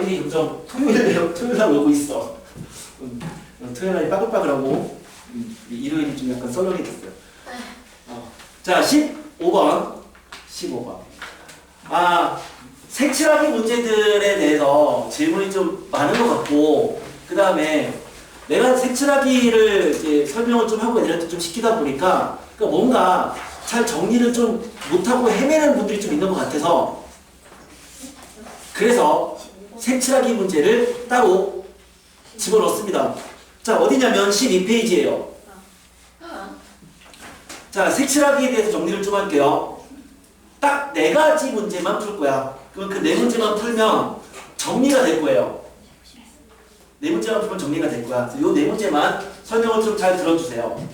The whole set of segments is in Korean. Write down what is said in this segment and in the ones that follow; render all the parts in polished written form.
우리 점점 토요일날 오고 있어. 토요일날이 빠글빠글하고 일요일이 좀 약간 썰렁이 됐어요. 자, 15번. 15번. 색칠하기 문제들에 대해서 질문이 좀 많은 것 같고, 그 다음에 내가 색칠하기를 이제 설명을 좀 하고 애들한테 좀 시키다 보니까 그러니까 뭔가 잘 정리를 좀 못하고 헤매는 분들이 좀 있는 것 같아서, 그래서 색칠하기 문제를 따로 집어넣습니다. 자, 어디냐면 12페이지예요. 자, 색칠하기에 대해서 정리를 좀 할게요. 딱 4가지 문제만 풀 거야. 그럼 그 4문제만 풀면 정리가 될 거예요. 4문제만 풀면 정리가 될 거야. 그래서 요 4문제만 설명을 좀 잘 들어주세요.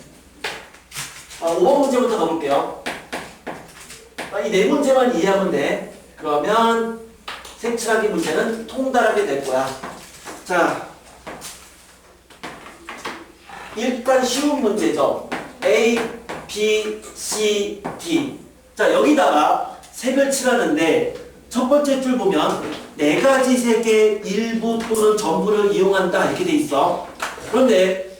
5번 문제부터 가볼게요. 이 4문제만 이해하면 돼. 그러면 색칠하기 문제는 통달하게 될 거야. 자, 일단 쉬운 문제죠. A, B, C, D. 자, 여기다가 색을 칠하는데 첫 번째 줄 보면 4가지 색의 일부 또는 전부를 이용한다 이렇게 돼 있어. 그런데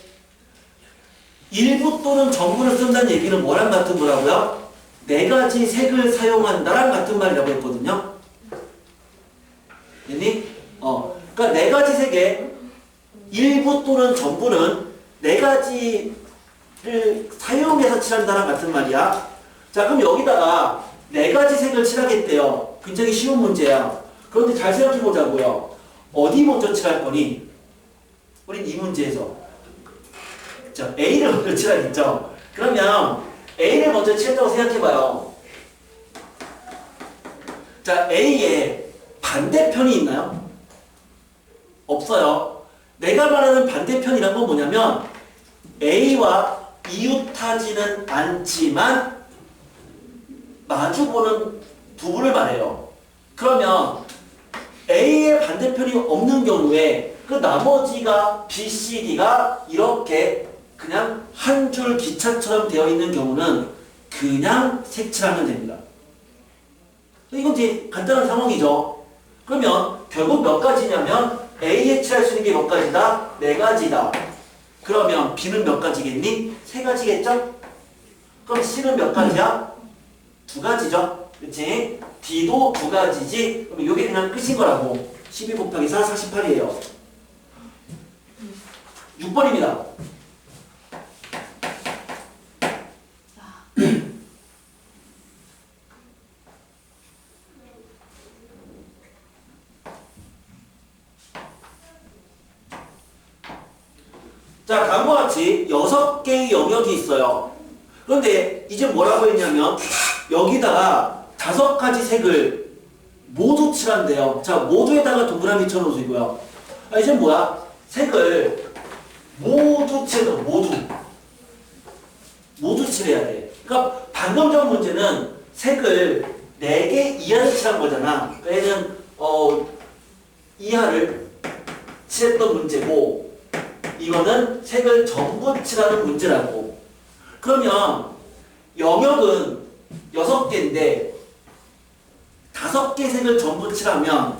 일부 또는 전부를 쓴다는 얘기는 뭐랑 같은 거라고요? 4가지 색을 사용한다랑 같은 말이라고 했거든요. 됐니? 그러니까 4가지 색의 일부 또는 전부는 4가지를 사용해서 칠한다랑 같은 말이야. 자, 그럼 여기다가 4가지 색을 칠하겠대요. 굉장히 쉬운 문제야. 그런데 잘 생각해 보자고요. 어디 먼저 칠할 거니? 우린 이 문제에서. 자, A를 먼저 칠하겠죠. 그러면 A를 먼저 칠했다고 생각해봐요. 자, A에 반대편이 있나요? 없어요. 내가 말하는 반대편이란 건 뭐냐면 A와 이웃하지는 않지만 마주보는 부분을 말해요. 그러면 A의 반대편이 없는 경우에 그 나머지가 B, C, D가 이렇게 그냥 한 줄 기차처럼 되어 있는 경우는 그냥 색칠하면 됩니다. 이건 이제 간단한 상황이죠. 그러면 결국 몇 가지냐면 A에 칠할 수 있는 게 몇 가지다? 4가지다. 그러면 B는 몇 가지겠니? 3가지겠죠? 그럼 C는 몇 가지야? 2가지죠? 그렇지? D도 2가지지? 그럼 이게 그냥 끝인 거라고. 12 곱하기 4, 48이에요. 6번입니다. 자, 다음과 같이 6개의 영역이 있어요. 그런데 이제 뭐라고 했냐면 여기다가 5가지 색을 모두 칠한대요. 자, 모두에다가 동그라미 쳐놓으시고요. 이제 뭐야? 색을 모두 칠해요. 모두 칠해야 돼. 그러니까 방금 전 문제는 색을 4개 이하를 칠한 거잖아. 얘는 이하를 칠했던 문제고, 이거는 색을 전부 칠하는 문제라고. 그러면 영역은 6개인데 5개 색을 전부 칠하면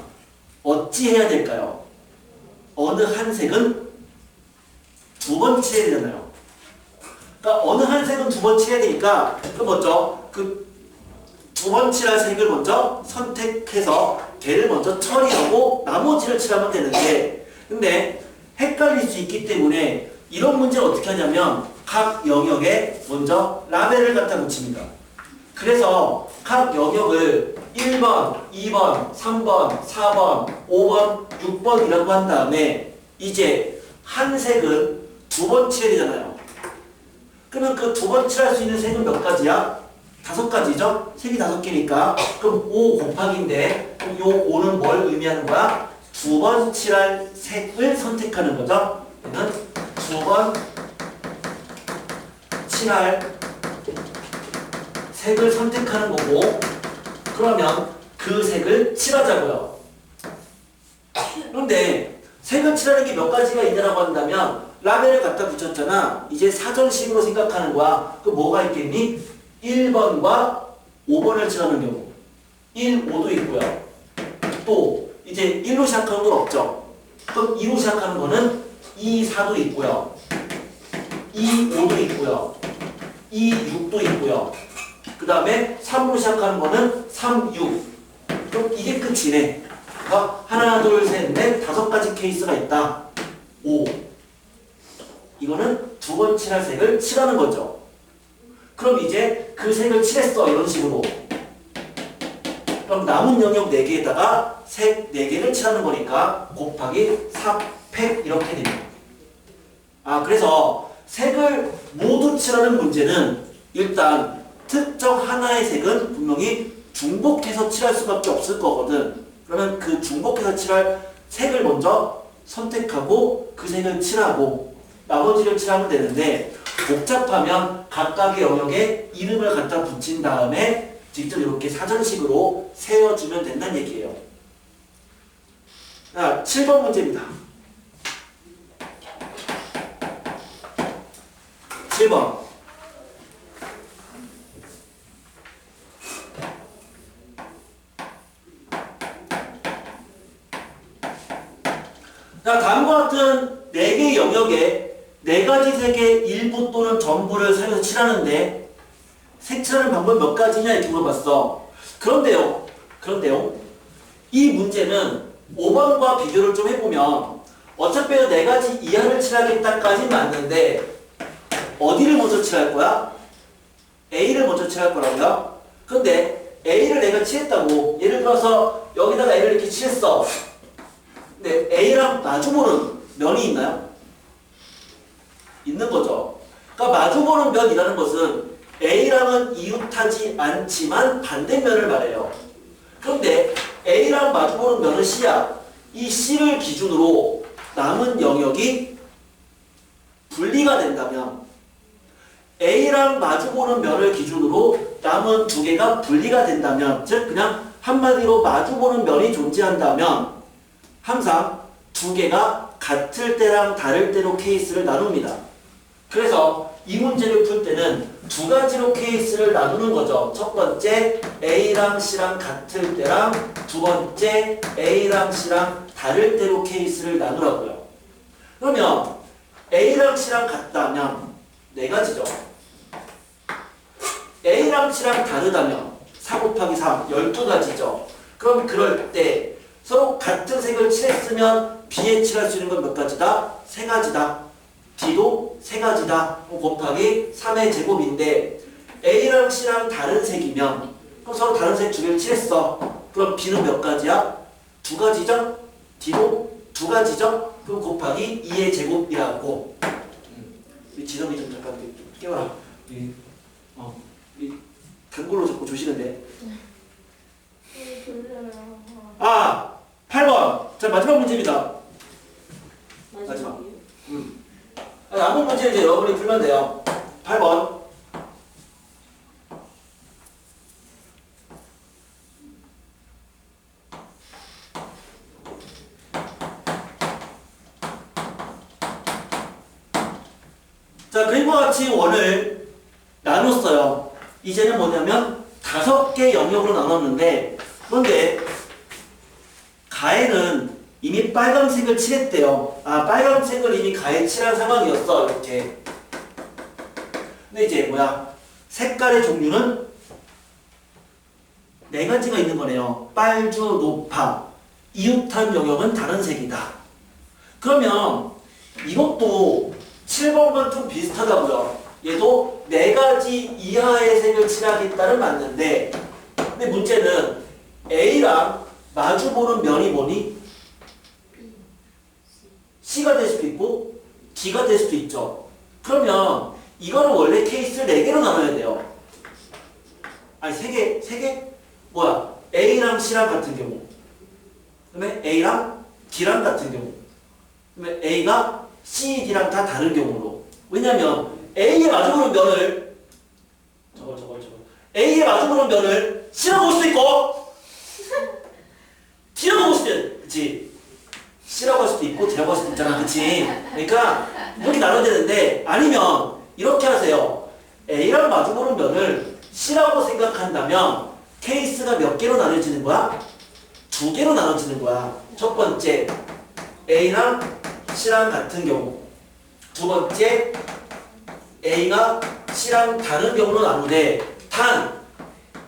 어찌 해야 될까요? 어느 한 색은 2번 칠해야 되잖아요. 그러니까 어느 한 색은 2번 칠해야 되니까 그 먼저 그 2번 칠할 색을 먼저 선택해서 걔를 먼저 처리하고 나머지를 칠하면 되는데, 근데 헷갈릴 수 있기 때문에 이런 문제를 어떻게 하냐면 각 영역에 먼저 라벨을 갖다 붙입니다. 그래서 각 영역을 1번, 2번, 3번, 4번, 5번, 6번이라고 한 다음에 이제 한 색은 2번 칠해야 되잖아요. 그러면 그 2번 칠할 수 있는 색은 몇 가지야? 5가지죠? 색이 5개니까 그럼 5 곱하기인데 그럼 요 5는 뭘 의미하는 거야? 2번 칠할 색을 선택하는 거죠. 얘는 2번 칠할 색을 선택하는 거고, 그러면 그 색을 칠하자고요. 그런데 색을 칠하는 게 몇 가지가 있냐고 한다면 라벨을 갖다 붙였잖아. 이제 사전식으로 생각하는 거야. 그 뭐가 있겠니? 1번과 5번을 칠하는 경우 1, 5도 있고요. 또 이제 1로 시작하는 건 없죠. 그럼 2로 시작하는 거는 2, 4도 있고요. 2, 5도 있고요. 2, 6도 있고요. 그 다음에 3으로 시작하는 거는 3, 6. 그럼 이게 끝이네. 그러니까 하나, 둘, 셋, 넷, 5가지 케이스가 있다. 5. 이거는 두 번 칠할 색을 칠하는 거죠. 그럼 이제 그 색을 칠했어. 이런 식으로. 그럼 남은 영역 4개에다가 색 4개를 칠하는 거니까 곱하기 4팩 이렇게 됩니다. 아, 그래서 색을 모두 칠하는 문제는 일단 특정 하나의 색은 분명히 중복해서 칠할 수밖에 없을 거거든. 그러면 그 중복해서 칠할 색을 먼저 선택하고 그 색을 칠하고 나머지를 칠하면 되는데 복잡하면 각각의 영역에 이름을 갖다 붙인 다음에 직접 이렇게 사전식으로 세워주면 된다는 얘기예요. 자, 7번 문제입니다. 7번. 자, 다음과 같은 4개의 영역에 4가지 색의 일부 또는 전부를 사용해서 칠하는데 색칠하는 방법 몇 가지냐 이렇게 물어봤어. 그런데요. 이 문제는 5번과 비교를 좀 해보면 어차피 4가지 이하를 칠하겠다까지 맞는데 어디를 먼저 칠할 거야? A를 먼저 칠할 거라고요? 근데 A를 내가 칠했다고 예를 들어서 여기다가 A를 이렇게 칠했어. 근데 A랑 마주보는 면이 있나요? 있는 거죠. 그러니까 마주보는 면이라는 것은 A랑은 이웃하지 않지만 반대면을 말해요. 그런데 A랑 마주보는 면은 C야. 이 C를 기준으로 남은 영역이 분리가 된다면 A랑 마주보는 면을 기준으로 남은 2개가 분리가 된다면 즉 그냥 한마디로 마주보는 면이 존재한다면 항상 2개가 같을 때랑 다를 때로 케이스를 나눕니다. 그래서 이 문제를 풀 때는 2가지로 케이스를 나누는 거죠. 첫 번째 A랑 C랑 같을 때랑 두 번째 A랑 C랑 다를 때로 케이스를 나누라고요. 그러면 A랑 C랑 같다면 4가지죠. A랑 C랑 다르다면 4 곱하기 3 12가지죠. 그럼 그럴 때 서로 같은 색을 칠했으면 B에 칠할 수 있는 건 몇 가지다? 3가지다. D도 3가지다. 곱하기 3의 제곱인데 A랑 C랑 다른 색이면 그럼 서로 다른 색 2개를 칠했어. 그럼 B는 몇 가지야? 2가지죠? D도 2가지죠? 그럼 곱하기 2의 제곱이라고. 우리 지성이 좀 잠깐 깨워라. 이 단골로 자꾸 조시는데. 아! 8번. 자, 마지막 문제입니다. 마지막. 남은 문제 이제 여러분이 풀면 돼요. 8번. 자, 그림과 같이 원을 나눴어요. 이제는 뭐냐면 5개 영역으로 나눴는데 그런데 가에는 이미 빨간색을 칠했대요. 아, 빨간색을 이미 가에 칠한 상황이었어. 이렇게. 근데 이제 뭐야? 색깔의 종류는 4가지가 있는 거네요. 빨주, 노파. 이웃한 영역은 다른 색이다. 그러면 이것도 7번과 좀 비슷하다고요. 얘도 4가지 이하의 색을 칠하겠다는 맞는데 근데 문제는 A랑 마주보는 면이 뭐니? C가 될 수도 있고 D가 될 수도 있죠. 그러면 이거는 원래 케이스를 4개로 나눠야 돼요. 아니 3개? 뭐야? A랑 C랑 같은 경우 그 다음에 A랑 D랑 같은 경우 그 다음에 A가 C, D랑 다 다른 경우로 왜냐면 A에 마주보는 면을 저걸 A에 마주보는 면을 C라고 볼 수도 있고 D라고 볼 수도 있 그치? C라고 할 수도 있고 D라고 할 수도 있잖아. 그치? 그러니까 이렇게 나눠야 되는데 아니면 이렇게 하세요. A랑 마주보는 면을 C라고 생각한다면 케이스가 몇 개로 나눠지는 거야? 두 개로 나눠지는 거야. 첫 번째 A랑 C랑 같은 경우, 두 번째 A가 C랑 다른 경우로 나누되, 단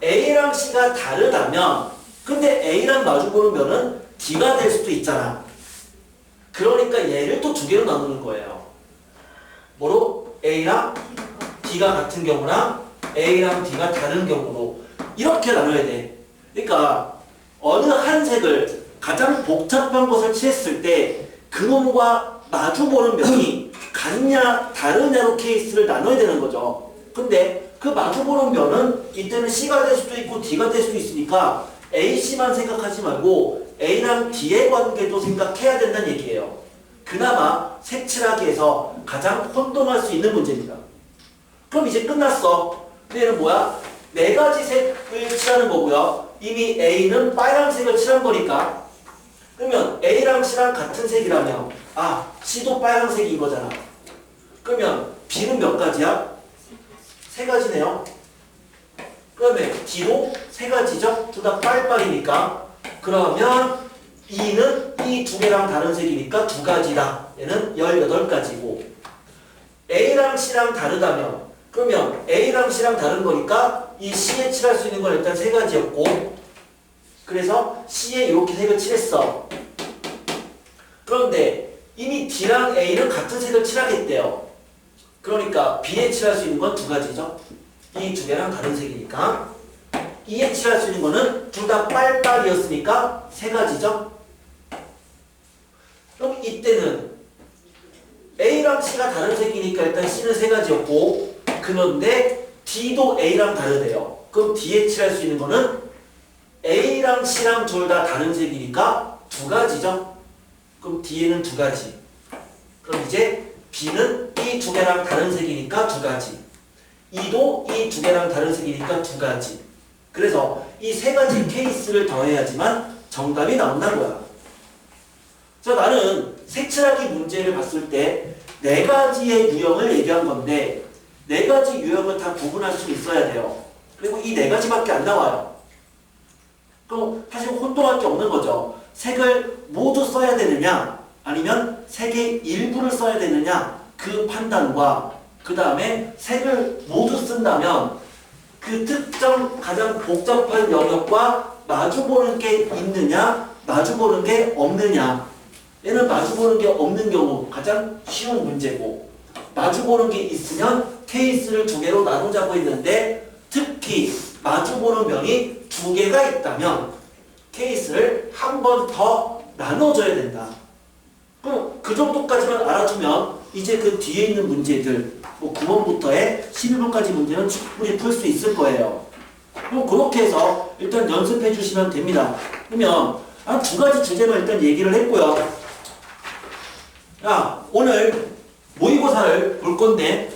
A랑 C가 다르다면 근데 A랑 마주보는 면은 D가 될 수도 있잖아. 그러니까 얘를 또 두 개로 나누는 거예요. 뭐로? A랑 D가 같은 경우랑 A랑 D가 다른 경우로 이렇게 나눠야 돼. 그러니까 어느 한 색을 가장 복잡한 것을 칠했을 때 그놈과 마주보는 면이 같냐 다르냐로 케이스를 나눠야 되는 거죠. 근데 그 마주보는 면은 이때는 C가 될 수도 있고 D가 될 수도 있으니까 A, C만 생각하지 말고 A랑 D의 관계도 생각해야 된다는 얘기예요. 그나마 색칠하기에서 가장 혼동할 수 있는 문제입니다. 그럼 이제 끝났어. 얘는 뭐야? 네 가지 색을 칠하는 거고요. 이미 A는 빨간색을 칠한 거니까. 그러면 A랑 C랑 같은 색이라면 C도 빨간색인 거잖아. 그러면 B는 몇 가지야? 세 가지네요. 그러면 D도 세 가지죠? 둘 다 빨빨이니까. 그러면 E는 이 두 개랑 다른 색이니까 두 가지다. 얘는 18가지고. A랑 C랑 다르다면 그러면 A랑 C랑 다른 거니까 이 C에 칠할 수 있는 건 일단 세 가지였고, 그래서 C에 이렇게 색을 칠했어. 그런데 이미 D랑 A는 같은 색을 칠하겠대요. 그러니까 B에 칠할 수 있는 건 두 가지죠. 이 두 개랑 다른 색이니까. E에 칠할 수 있는 거는 둘 다 빨빨이었으니까 세 가지죠. 그럼 이때는 A랑 C가 다른 색이니까 일단 C는 세 가지였고, 그런데 D도 A랑 다르대요. 그럼 D에 칠할 수 있는 거는 A랑 C랑 둘 다 다른 색이니까 두 가지죠. 그럼 D에는 두 가지. 그럼 이제 B는 이 두 개랑 다른 색이니까 두 가지. E도 이 두 개랑 다른 색이니까 두 가지. 그래서 이 세 가지 케이스를 더해야지만 정답이 나온다는 거야. 자, 나는 색칠하기 문제를 봤을 때 네 가지의 유형을 얘기한 건데 네 가지 유형을 다 구분할 수 있어야 돼요. 그리고 이 네 가지밖에 안 나와요. 그럼 사실 혼동할 게 없는 거죠. 색을 모두 써야 되느냐 아니면 색의 일부를 써야 되느냐 그 판단과 그 다음에 색을 모두 쓴다면 그 특정 가장 복잡한 영역과 마주보는 게 있느냐 마주보는 게 없느냐. 얘는 마주보는 게 없는 경우 가장 쉬운 문제고, 마주보는 게 있으면 케이스를 두 개로 나누자고 했는데 특히 마주보는 면이 두 개가 있다면 케이스를 한 번 더 나눠줘야 된다. 그럼 그 정도까지만 알아두면 이제 그 뒤에 있는 문제들 9번부터의 11번까지 문제는 충분히 풀 수 있을 거예요. 그럼 그렇게 해서 일단 연습해 주시면 됩니다. 그러면 한 두 가지 주제만 일단 얘기를 했고요. 오늘 모의고사를 볼 건데